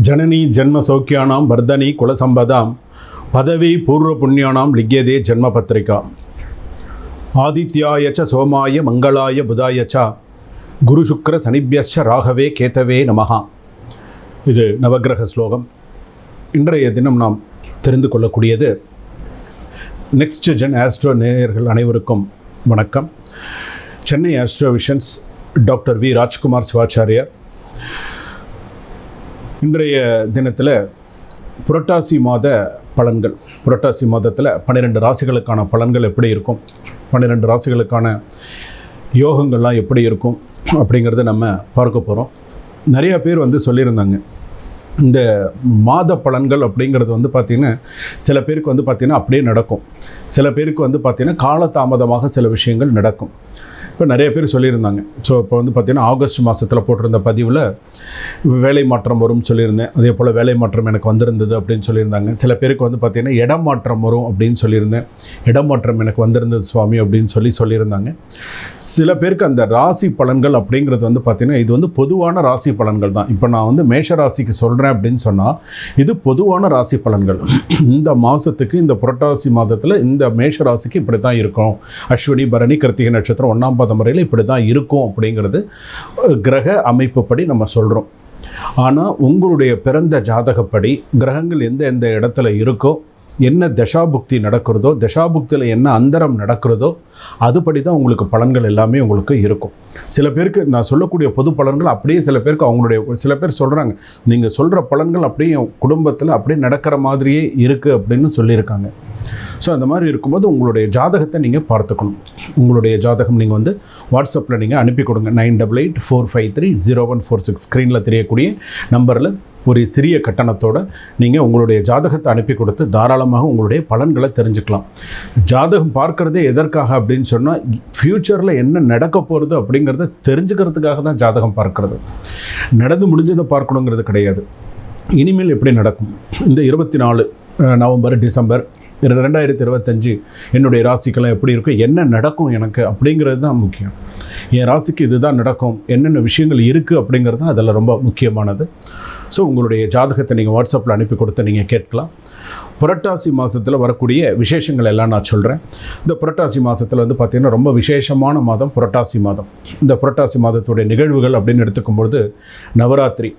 ஜனனி ஜென்ம சௌக்கியானாம் வர்தனி குலசம்பதாம் பதவி பூர்வ புண்ணியானாம் லிக்யதே ஜென்ம பத்திரிகா ஆதித்யாயச்ச சோமாய மங்களாய புதாயச்ச குரு சுக்ர சனிபியஸ்ச ராகவே கேதவே நமஹா. இது நவக்கிரக ஸ்லோகம். இன்றைய தினம் நாம் தெரிந்து கொள்ளக்கூடியது நெக்ஸ்ட் ஜென் ஆஸ்ட்ரோ நேயர்கள் அனைவருக்கும் வணக்கம். Chennai astro visions doctor V Rajkumar Sivachariyar. இன்றைய தினத்தில் புரட்டாசி மாத பலன்கள், புரட்டாசி மாதத்தில் 12 ராசிகளுக்கான பலன்கள் எப்படி இருக்கும், 12 ராசிகளுக்கான யோகங்கள்லாம் எப்படி இருக்கும் அப்படிங்கிறத நம்ம பார்க்க போகிறோம். நிறையா பேர் சொல்லியிருந்தாங்க, இந்த மாத பலன்கள் அப்படிங்கிறது பார்த்திங்கன்னா சில பேருக்கு பார்த்திங்கன்னா அப்படியே நடக்கும், சில பேருக்கு பார்த்திங்கன்னா காலதாமதமாக சில விஷயங்கள் நடக்கும். இப்போ நிறைய பேர் சொல்லியிருந்தாங்க. ஸோ இப்போ பார்த்திங்கன்னா ஆகஸ்ட் மாதத்தில் போட்டிருந்த பதிவில் வேலை மாற்றம் வரும்னு சொல்லியிருந்தேன். அதே போல் வேலை மாற்றம் எனக்கு வந்திருந்தது அப்படின்னு சொல்லியிருந்தாங்க. சில பேருக்கு பார்த்திங்கன்னா இடம் மாற்றம் வரும் அப்படின்னு சொல்லியிருந்தேன். இடம் மாற்றம் எனக்கு வந்திருந்தது சுவாமி அப்படின்னு சொல்லியிருந்தாங்க. சில பேருக்கு அந்த ராசி பலன்கள் அப்படிங்கிறது பார்த்திங்கன்னா இது பொதுவான ராசி பலன்கள் தான். இப்போ நான் மேஷ ராசிக்கு சொல்கிறேன் அப்படின்னு சொன்னால் இது பொதுவான ராசி பலன்கள். இந்த மாதத்துக்கு, இந்த புரட்டாசி மாதத்தில் இந்த மேஷ ராசிக்கு இப்படி தான் இருக்கும், அஸ்வினி பரணி கிருத்திகை நட்சத்திரம் 1ஆம் முறையில் இப்படி தான் இருக்கும் அப்படிங்கிறது கிரக அமைப்புப்படி நம்ம சொல்கிறோம். ஆனால் உங்களுடைய பிறந்த ஜாதகப்படி கிரகங்கள் எந்த இடத்துல இருக்கோ, என்ன தசாபுக்தி நடக்கிறதோ, தசாபுக்தியில் என்ன அந்தரம் நடக்கிறதோ அதுபடி தான் உங்களுக்கு பலன்கள் எல்லாமே உங்களுக்கு இருக்கும். சில பேருக்கு நான் சொல்லக்கூடிய பொது பலன்கள் அப்படியே சில பேருக்கு சில பேர் சொல்கிறாங்க, நீங்கள் சொல்கிற பலன்கள் அப்படியே குடும்பத்தில் அப்படியே நடக்கிற மாதிரியே இருக்குது அப்படின்னு சொல்லியிருக்காங்க. ஸோ அந்த மாதிரி இருக்கும்போது உங்களுடைய ஜாதகத்தை நீங்கள் பார்த்துக்கணும். உங்களுடைய ஜாதகம் நீங்கள் வாட்ஸ்அப்பில் நீங்கள் அனுப்பி கொடுங்க. 9884530146 ஸ்க்ரீனில் தெரியக்கூடிய நம்பரில் ஒரு சிறிய கட்டணத்தோடு நீங்கள் உங்களுடைய ஜாதகத்தை அனுப்பி கொடுத்து தாராளமாக உங்களுடைய பலன்களை தெரிஞ்சுக்கலாம். ஜாதகம் பார்க்குறதே எதற்காக அப்படின்னு சொன்னால், ஃப்யூச்சரில் என்ன நடக்க போகிறது அப்படிங்கிறத தெரிஞ்சுக்கிறதுக்காக தான் ஜாதகம் பார்க்குறது. நடந்து முடிஞ்சதை பார்க்கணுங்கிறது கிடையாது. இனிமேல் எப்படி நடக்கும், இந்த 24 நவம்பர் டிசம்பர் 2025 என்னுடைய ராசிக்கெல்லாம் எப்படி இருக்கும், என்ன நடக்கும் எனக்கு அப்படிங்கிறது தான் முக்கியம். என் ராசிக்கு இதுதான் நடக்கும், என்னென்ன விஷயங்கள் இருக்குது அப்படிங்கிறது தான் அதில் ரொம்ப முக்கியமானது. ஸோ உங்களுடைய ஜாதகத்தை நீங்கள் வாட்ஸ்அப்பில் அனுப்பி கொடுத்து நீங்கள் கேட்கலாம். புரட்டாசி மாதத்தில் வரக்கூடிய விசேஷங்கள் எல்லாம் நான் சொல்கிறேன். இந்த புரட்டாசி மாதத்தில் பார்த்திங்கன்னா ரொம்ப விசேஷமான மாதம் புரட்டாசி மாதம். இந்த புரட்டாசி மாதத்துடைய நிகழ்வுகள் அப்படின்னு எடுத்துக்கும்பொழுது, நவராத்திரி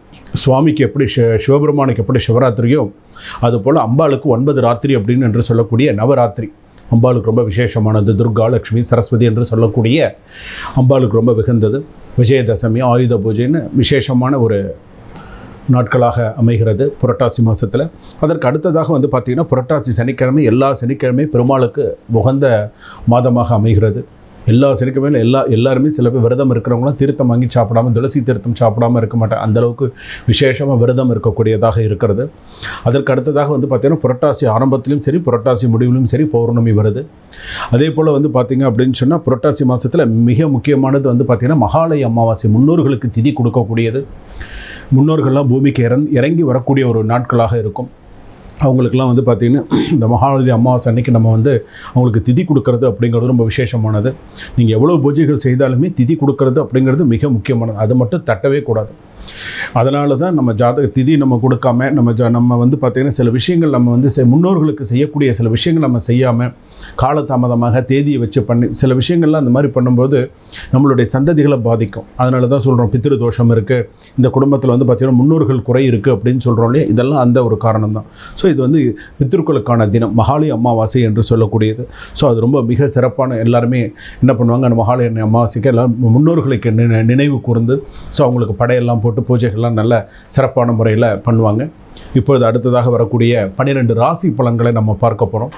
சுவாமிக்கு எப்படி சிவபெருமானுக்கு எப்படி சிவராத்திரியோ அதுபோல் அம்பாளுக்கு 9 ராத்திரி அப்படின்னு என்று சொல்லக்கூடிய நவராத்திரி அம்பாளுக்கு ரொம்ப விசேஷமானது. துர்கா, லக்ஷ்மி, சரஸ்வதி என்று சொல்லக்கூடிய அம்பாளுக்கு ரொம்ப மிகுந்தது. விஜயதசமி, ஆயுத பூஜைன்னு விசேஷமான ஒரு நாட்களாக அமைகிறது புரட்டாசி மாதத்தில். அதற்கு அடுத்ததாக பார்த்திங்கன்னா புரட்டாசி சனிக்கிழமை, எல்லா சனிக்கிழமை பெருமாளுக்கு உகந்த மாதமாக அமைகிறது. எல்லா சனிக்கிழமையும் எல்லாருமே சில பேர் விரதம் இருக்கிறவங்களாம் தீர்த்தம் வாங்கி சாப்பிடாமல், துளசி தீர்த்தம் சாப்பிடாமல் இருக்க மாட்டேன், அந்தளவுக்கு விசேஷமாக விரதம் இருக்கக்கூடியதாக இருக்கிறது. அதற்கு அடுத்ததாக பார்த்திங்கன்னா புரட்டாசி ஆரம்பத்திலும் சரி புரட்டாசி முடிவிலும் சரி பௌர்ணமி வருது. அதே போல் பார்த்திங்க அப்படின்னு சொன்னால் புரட்டாசி மாதத்தில் மிக முக்கியமானது பார்த்திங்கன்னா மகாலய அமாவாசை, முன்னோர்களுக்கு திதி கொடுக்கக்கூடியது. முன்னோர்கள்லாம் பூமிக்கு இறங்கி வரக்கூடிய ஒரு நாட்களாக இருக்கும். அவங்களுக்கெல்லாம் பார்த்திங்கன்னா இந்த மகாலய அமாவாசை அன்றைக்கி நம்ம அவங்களுக்கு திதி கொடுக்கறது அப்படிங்கிறது ரொம்ப விசேஷமானது. நீங்கள் எவ்வளோ பூஜைகள் செய்தாலுமே திதி கொடுக்கறது அப்படிங்கிறது மிக முக்கியமானது. அது மட்டும் தட்டவே கூடாது. அதனால தான் நம்ம ஜாதக திதி நம்ம கொடுக்காம நம்ம பார்த்திங்கன்னா சில விஷயங்கள் நம்ம முன்னோர்களுக்கு செய்யக்கூடிய சில விஷயங்கள் நம்ம செய்யாமல் காலதாமதமாக தேதியை வச்சு பண்ணி சில விஷயங்கள்லாம் அந்த மாதிரி பண்ணும்போது நம்மளுடைய சந்ததிகளை பாதிக்கும். அதனால தான் சொல்கிறோம், பித்ரு தோஷம் இருக்குது, இந்த குடும்பத்தில் பார்த்திங்கன்னா முன்னோர்கள் குறை இருக்குது அப்படின்னு சொல்கிறோம் இல்லையா, இதெல்லாம் அந்த ஒரு காரணம் தான். ஸோ இது பித்ருக்களுக்கான தினம், மகாலய அமாவாசை என்று சொல்லக்கூடியது. ஸோ அது ரொம்ப மிக சிறப்பான, எல்லாருமே என்ன பண்ணுவாங்க, அந்த மகாலய அமாவாசைக்கு எல்லாம் முன்னோர்களுக்கு நினைவு கூர்ந்து ஸோ அவங்களுக்கு படையெல்லாம் போட்டு பூஜைகள்லாம் நல்ல சிறப்பான முறையில் பண்ணுவாங்க. இப்பொழுது அடுத்ததாக வரக்கூடிய 12 ராசி பலன்களை நம்ம பார்க்க போகிறோம்.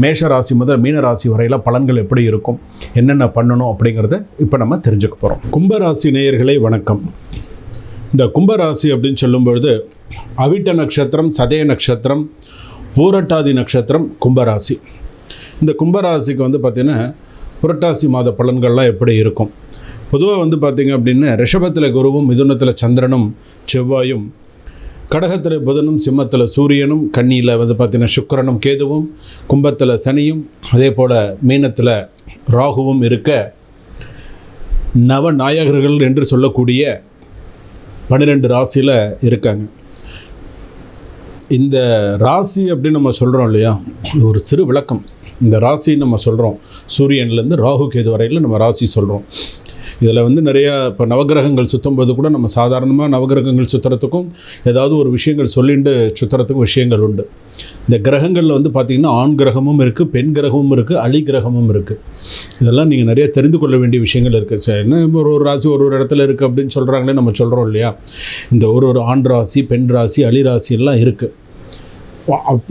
மேஷ ராசி முதல் மீன ராசி வரையில் பலன்கள் எப்படி இருக்கும், என்னென்ன பண்ணணும் அப்படிங்கிறத இப்போ நம்ம தெரிஞ்சுக்க போகிறோம். கும்பராசி நேயர்களே வணக்கம். இந்த கும்பராசி அப்படின்னு சொல்லும்பொழுது அவிட்ட நட்சத்திரம், சதய நட்சத்திரம், பூரட்டாதி நட்சத்திரம் கும்பராசி. இந்த கும்பராசிக்கு பார்த்திங்கன்னா புரட்டாசி மாத பலன்கள்லாம் எப்படி இருக்கும். பொதுவாக பார்த்திங்க அப்படின்னு ரிஷபத்தில் குருவும், மிதுனத்தில் சந்திரனும் செவ்வாயும், கடகத்தில் புதனும், சிம்மத்தில் சூரியனும், கன்னியில் பார்த்திங்கன்னா சுக்கிரனும் கேதுவும், கும்பத்தில் சனியும், அதே போல் மீனத்தில் ராகுவும் இருக்க நவநாயகர்கள் என்று சொல்லக்கூடிய 12 ராசியில் இருக்காங்க. இந்த ராசி அப்படின்னு நம்ம சொல்கிறோம் இல்லையா, ஒரு சிறு விளக்கம். இந்த ராசி நம்ம சொல்கிறோம், சூரியன்லேருந்து ராகு கேது வரையில் நம்ம ராசி சொல்கிறோம். இதில் வந்து நிறையா இப்போ நவகிரகங்கள் சுற்றும்போது கூட நம்ம சாதாரணமாக நவகிரகங்கள் சுற்றுறதுக்கும் ஏதாவது ஒரு விஷயங்கள் சொல்லிட்டு சுற்றுறதுக்கும் விஷயங்கள் உண்டு. இந்த கிரகங்களில் வந்து பார்த்திங்கன்னா ஆண் கிரகமும் இருக்குது, பெண் கிரகமும் இருக்குது, அலி கிரகமும் இருக்குது. இதெல்லாம் நீங்கள் நிறைய தெரிந்து கொள்ள வேண்டிய விஷயங்கள் இருக்குது. சார் என்ன ஒரு ராசி ஒரு இடத்துல இருக்குது அப்படின்னு சொல்கிறாங்களே, நம்ம சொல்கிறோம் இல்லையா, இந்த ஒரு ஆண் ராசி, பெண் ராசி, அலி ராசி எல்லாம் இருக்குது.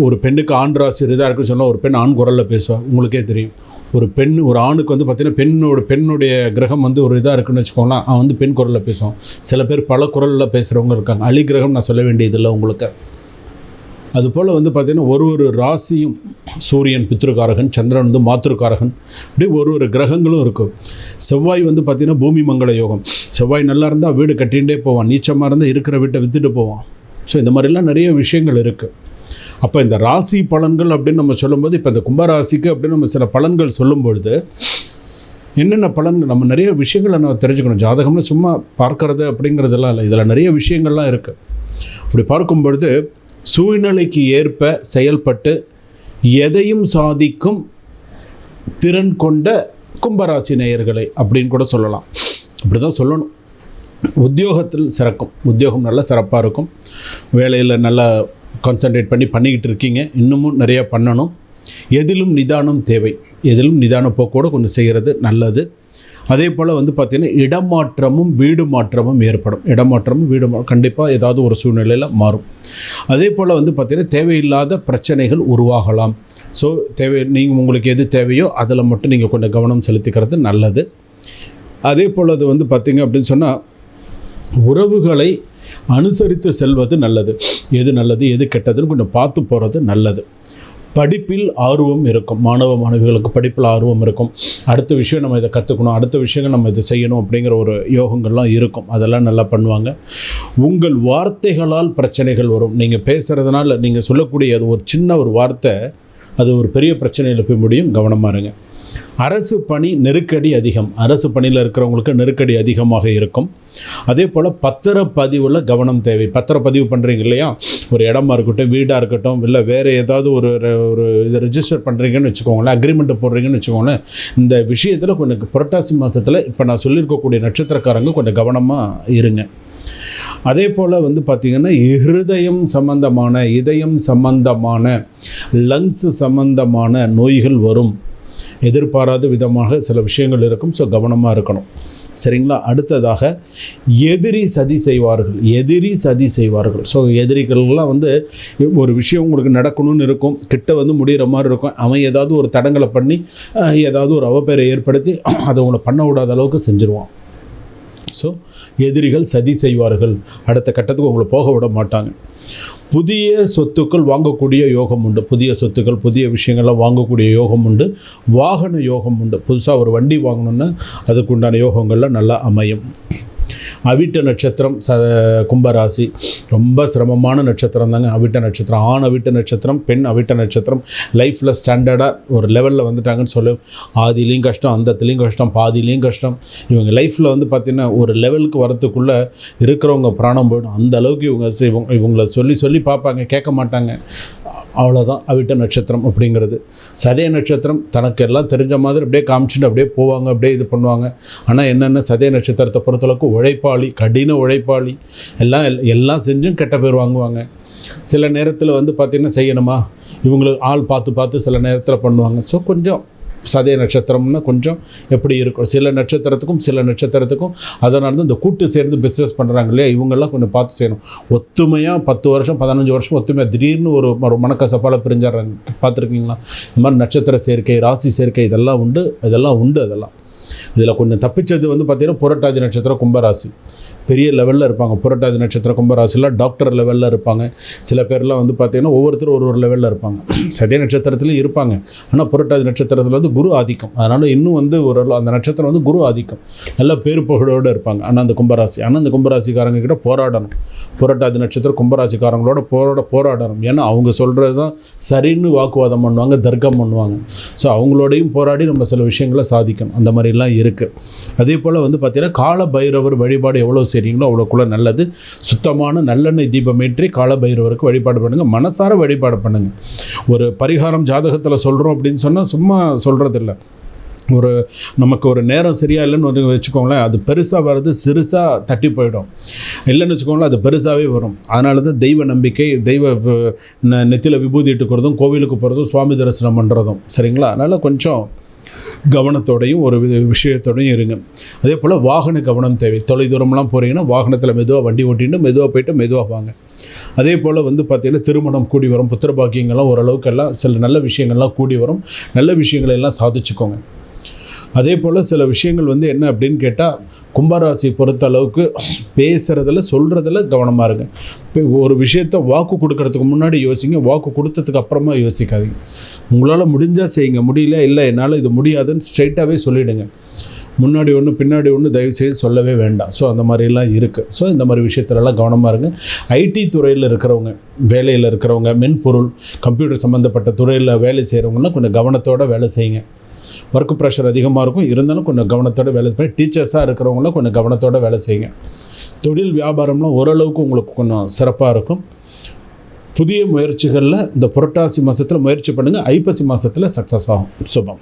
ஒரு பெண்ணுக்கு ஆண் ராசி இதாக இருக்குன்னு சொன்னால் ஒரு பெண் ஆண் குரலில் பேசுவாள், உங்களுக்கே தெரியும். ஒரு ஆணுக்கு வந்து பார்த்திங்கன்னா பெண்ணுடைய கிரகம் வந்து ஒரு இதாக இருக்குன்னு வச்சுக்கோங்களேன், அவன் வந்து பெண் குரலில் பேசுவான். சில பேர் பல குரலில் பேசுகிறவங்க இருக்காங்க. அலி கிரகம் நான் சொல்ல வேண்டியதில்லை உங்களுக்கு. அதுபோல் வந்து பார்த்திங்கன்னா ஒரு ராசியும் சூரியன் பித்ருக்காரகன், சந்திரன் வந்து மாத்ருக்காரகன், இப்படி ஒரு கிரகங்களும் இருக்கும். செவ்வாய் வந்து பார்த்திங்கன்னா பூமி மங்கள யோகம். செவ்வாய் நல்லா இருந்தால் வீடு கட்டிகிட்டே போவான், நீச்சமாக இருந்தால் இருக்கிற வீட்டை விற்றுட்டு போவான். ஸோ இந்த மாதிரிலாம் நிறைய விஷயங்கள் இருக்குது. அப்போ இந்த ராசி பலன்கள் அப்படின்னு நம்ம சொல்லும்போது, இப்போ இந்த கும்பராசிக்கு அப்படின்னு நம்ம சில பலன்கள் சொல்லும்பொழுது என்னென்ன பலன்கள், நம்ம நிறைய விஷயங்களை நம்ம தெரிஞ்சுக்கணும். ஜாதகம்னு சும்மா பார்க்கறது அப்படிங்கிறதெல்லாம் இல்லை, இதில் நிறைய விஷயங்கள்லாம் இருக்குது. அப்படி பார்க்கும்பொழுது சூழ்நிலைக்கு ஏற்ப செயல்பட்டு எதையும் சாதிக்கும் திறன் கொண்ட கும்பராசி நேயர்களை அப்படின்னு கூட சொல்லலாம். அப்படி தான் சொல்லணும். உத்தியோகத்தில் சிறக்கும், உத்தியோகம் நல்லா சிறப்பாக இருக்கும். வேலையில் நல்லா கான்சன்ட்ரேட் பண்ணிக்கிட்டு இருக்கீங்க, இன்னமும் நிறையா பண்ணணும். எதிலும் நிதானம் தேவை, எதிலும் நிதான போக்கோடு கொஞ்சம் செய்கிறது நல்லது. அதே போல் வந்து பார்த்திங்கன்னா இடமாற்றமும் வீடு மாற்றமும் ஏற்படும். இடமாற்றமும் வீடு கண்டிப்பாக ஏதாவது ஒரு சூழ்நிலையில் மாறும். அதே போல் வந்து பார்த்திங்கன்னா தேவையில்லாத பிரச்சனைகள் உருவாகலாம். ஸோ நீங்கள் உங்களுக்கு எது தேவையோ அதில் மட்டும் நீங்கள் கொஞ்சம் கவனம் செலுத்திக்கிறது நல்லது. அதே போல் அது வந்து பார்த்திங்க அப்படின்னு சொன்னால் உறவுகளை அனுசரித்து செல்வது நல்லது. எது நல்லது எது கெட்டதுன்னு கொஞ்சம் பார்த்து போகிறது நல்லது. படிப்பில் ஆர்வம் இருக்கும், மாணவ மாணவிகளுக்கு படிப்பில் ஆர்வம் இருக்கும். அடுத்த விஷயம் நம்ம இதை கற்றுக்கணும், அடுத்த விஷயங்கள் நம்ம இதை செய்யணும் அப்படிங்கிற ஒரு யோகங்கள்லாம் இருக்கும். அதெல்லாம் நல்லா பண்ணுவாங்க. உங்கள் வார்த்தைகளால் பிரச்சனைகள் வரும். நீங்கள் பேசுகிறதுனால நீங்கள் சொல்லக்கூடிய அது ஒரு சின்ன ஒரு வார்த்தை அது ஒரு பெரிய பிரச்சனையில் போய் முடியும். கவனமாக இருங்க. அரசு பணி நெருக்கடி அதிகம், அரசு பணியில் இருக்கிறவங்களுக்கு நெருக்கடி அதிகமாக இருக்கும். அதே போல் பத்திரப்பதிவில் கவனம் தேவை. பத்திரப்பதிவு பண்ணுறீங்க இல்லையா, ஒரு இடமா இருக்கட்டும், வீடாக இருக்கட்டும், இல்லை வேறு ஏதாவது ஒரு இதை ரிஜிஸ்டர் பண்ணுறீங்கன்னு வச்சுக்கோங்களேன், அக்ரிமெண்ட்டு போடுறீங்கன்னு வச்சுக்கோங்களேன், இந்த விஷயத்தில் கொஞ்சம் புரட்டாசி மாதத்தில் இப்போ நான் சொல்லியிருக்கக்கூடிய நட்சத்திரக்காரங்க கொஞ்சம் கவனமாக இருங்க. அதே போல் வந்து பார்த்திங்கன்னா இதயம் சம்பந்தமான லங்ஸ் சம்பந்தமான நோய்கள் வரும். எதிர்பாராத விதமாக சில விஷயங்கள் இருக்கும். ஸோ கவனமாக இருக்கணும். சரிங்களா? அடுத்ததாக எதிரி சதி செய்வார்கள். ஸோ எதிரிகள்லாம் வந்து ஒரு விஷயம் உங்களுக்கு நடக்கணும்னு இருக்கும், கிட்ட வந்து முடிகிற மாதிரி இருக்கும். அவன் ஏதாவது ஒரு தடங்களை பண்ணி ஏதாவது ஒரு அவப்பெயரை ஏற்படுத்தி அதை உங்களை பண்ண விடாத அளவுக்கு செஞ்சுருவான். ஸோ எதிரிகள் சதி செய்வார்கள், அடுத்த கட்டத்துக்கு உங்களை போக விட மாட்டாங்க. புதிய சொத்துக்கள் வாங்கக்கூடிய யோகம் உண்டு. புதிய சொத்துக்கள் புதிய விஷயங்கள்லாம் வாங்கக்கூடிய யோகம் உண்டு. வாகன யோகம் உண்டு. புதுசாக ஒரு வண்டி வாங்கணுன்னா அதுக்குண்டான யோகங்கள்லாம் நல்லா அமையும். அவிட்ட நட்சத்திரம் கும்பராசி ரொம்ப சிரமமான நட்சத்திரம் தாங்க. அவிட்ட நட்சத்திரம், ஆண் அவிட்ட நட்சத்திரம், பெண் அவிட்ட நட்சத்திரம். லைஃப்பில் ஸ்டாண்டர்டாக ஒரு லெவலில் வந்துட்டாங்கன்னு சொல்லு. ஆதிலையும் கஷ்டம், அந்தத்துலேயும் கஷ்டம், பாதிலையும் கஷ்டம். இவங்க லைஃப்பில் வந்து பார்த்திங்கன்னா ஒரு லெவலுக்கு வரத்துக்குள்ளே இருக்கிறவங்க பிராணம் போயிடும். அந்த அளவுக்கு இவங்களை சொல்லி பார்ப்பாங்க, கேட்க மாட்டாங்க. அவ்வளோதான் அவிட்ட நட்சத்திரம் அப்படிங்கிறது. சதய நட்சத்திரம் தனக்கு எல்லாம் தெரிஞ்ச மாதிரி அப்படியே காமிச்சுட்டு அப்படியே போவாங்க, அப்படியே இது பண்ணுவாங்க. ஆனால் என்னென்ன சதய நட்சத்திரத்தை பொறுத்தளவுக்கு உழைப்பாளி, கடின உழைப்பாளி, எல்லாம் செஞ்சும் கெட்ட பேர் வாங்குவாங்க. சில நேரத்தில் வந்து பார்த்திங்கன்னா செய்யணுமா, இவங்களுக்கு ஆள் பார்த்து சில நேரத்தில் பண்ணுவாங்க. ஸோ கொஞ்சம் சதய நட்சத்திரம்னா கொஞ்சம் எப்படி இருக்கும், சில நட்சத்திரத்துக்கும் அதனால தான் இந்த கூட்டு சேர்ந்து பிஸ்னஸ் பண்ணுறாங்க இல்லையா, இவங்கெல்லாம் கொஞ்சம் பார்த்து செய்யணும். ஒத்துமையாக 10 வருஷம் 15 வருஷம் ஒத்துமையாக திடீர்னு ஒரு மனக்கசப்பால் பிரிஞ்சிடறாங்க. பார்த்துருக்கீங்களா? இந்த மாதிரி நட்சத்திர சேர்க்கை, ராசி சேர்க்கை இதெல்லாம் உண்டு. அதெல்லாம் இதில் கொஞ்சம் தப்பிச்சது வந்து பார்த்திங்கன்னா புரட்டாதி நட்சத்திரம் கும்பராசி பெரிய லெவலில் இருப்பாங்க. புரட்டாதி நட்சத்திரம் கும்பராசியில் டாக்டர் லெவலில் இருப்பாங்க. சில பேர்லாம் வந்து பார்த்திங்கன்னா ஒவ்வொருத்தரும் ஒரு லெவலில் இருப்பாங்க. சதய நட்சத்திரத்துலேயும் இருப்பாங்க. ஆனால் புரட்டாதி நட்சத்திரத்தில் வந்து குரு ஆதிக்கம், அதனால் இன்னும் வந்து அந்த நட்சத்திரம் வந்து குரு ஆதிக்கம், நல்ல பேரு புகழோடு இருப்பாங்க. ஆனால் அந்த கும்பராசிக்காரங்க கிட்ட போராடணும். புரட்டாதி நட்சத்திரம் கும்பராசிக்காரங்களோட போராடணும். ஏன்னா அவங்க சொல்கிறது தான் சரின்னு வாக்குவாதம் பண்ணுவாங்க, தர்க்கம் பண்ணுவாங்க. ஸோ அவங்களோடையும் போராடி நம்ம சில விஷயங்களை சாதிக்கணும். அந்த மாதிரிலாம் இருக்குது. அதே போல் வந்து பார்த்திங்கன்னா கால பைரவர் வழிபாடு எவ்வளோ செய்கிறீங்களோ அவ்வளோக்குள்ள நல்லது. சுத்தமான நல்லெண்ணெய் தீபமேற்றி காலபைரவருக்கு வழிபாடு பண்ணுங்கள். மனசார வழிபாடு பண்ணுங்கள். ஒரு பரிகாரம் ஜாதகத்தில் சொல்கிறோம் அப்படின்னு சொன்னால் சும்மா சொல்கிறதில்ல. நமக்கு ஒரு நேரம் சரியாக இல்லைன்னு வச்சுக்கோங்களேன், அது பெருசாக வர்றது சிறுசாக தட்டி போயிடும். இல்லைன்னு வச்சுக்கோங்களேன், அது பெருசாகவே வரும். அதனால தான் தெய்வ நம்பிக்கை, நெத்தியில் விபூதி இட்டுக்கிறதும், கோவிலுக்கு போகிறதும், சுவாமி தரிசனம் பண்ணுறதும், சரிங்களா? அதனால் கொஞ்சம் கவனத்தோடையும் ஒரு விஷயத்தோடையும் இருங்க. அதே போல் வாகன கவனம் தேவை. தொலைதூரம்லாம் போகிறீங்கன்னா வாகனத்தில் மெதுவாக வண்டி ஓட்டிட்டு மெதுவாக போய்ட்டு மெதுவாக வாங்க. அதே போல் பார்த்திங்கன்னா திருமணம் கூடி வரும், புத்திர பாக்கியங்கள்லாம் ஓரளவுக்கெல்லாம் சில நல்ல விஷயங்கள்லாம் கூடி வரும். நல்ல விஷயங்களை எல்லாம் சாதிச்சுக்கோங்க. அதே போல் சில விஷயங்கள் என்ன அப்படின்னு கேட்டால், கும்பராசி பொறுத்த அளவுக்கு பேசுகிறதில் சொல்கிறதில் கவனமாக இருங்க. இப்போ ஒரு விஷயத்தை வாக்கு கொடுக்கறதுக்கு முன்னாடி யோசிங்க, வாக்கு கொடுத்ததுக்கு அப்புறமா யோசிக்காதீங்க. உங்களால் முடிஞ்சால் செய்யுங்க, முடியல இல்லை என்னால் இது முடியாதுன்னு ஸ்ட்ரைட்டாகவே சொல்லிவிடுங்க. முன்னாடி ஒன்று பின்னாடி ஒன்று தயவுசெய்து சொல்லவே வேண்டாம். ஸோ அந்த மாதிரிலாம் இருக்குது. ஸோ இந்த மாதிரி விஷயத்துலலாம் கவனமாக இருங்க. ஐடி துறையில் இருக்கிறவங்க, வேலையில் இருக்கிறவங்க, மென்பொருள் கம்ப்யூட்டர் சம்மந்தப்பட்ட துறையில் வேலை செய்கிறவங்கலாம் கொஞ்சம் கவனத்தோடு வேலை செய்யுங்க. ஒர்க் ப்ரெஷர் அதிகமாக இருக்கும், இருந்தாலும் கொஞ்சம் கவனத்தோடு வேலை பண்ணி, டீச்சர்ஸாக இருக்கிறவங்களாம் கொஞ்சம் கவனத்தோடு வேலை செய்யுங்க. தொழில் வியாபாரம்லாம் ஓரளவுக்கு உங்களுக்கு கொஞ்சம் சிறப்பாக இருக்கும். புதிய முயற்சிகளில் இந்த புரட்டாசி மாதத்தில் முயற்சி பண்ணுங்கள். ஐப்பசி மாதத்தில் சக்ஸஸ் ஆகும். சுபம்.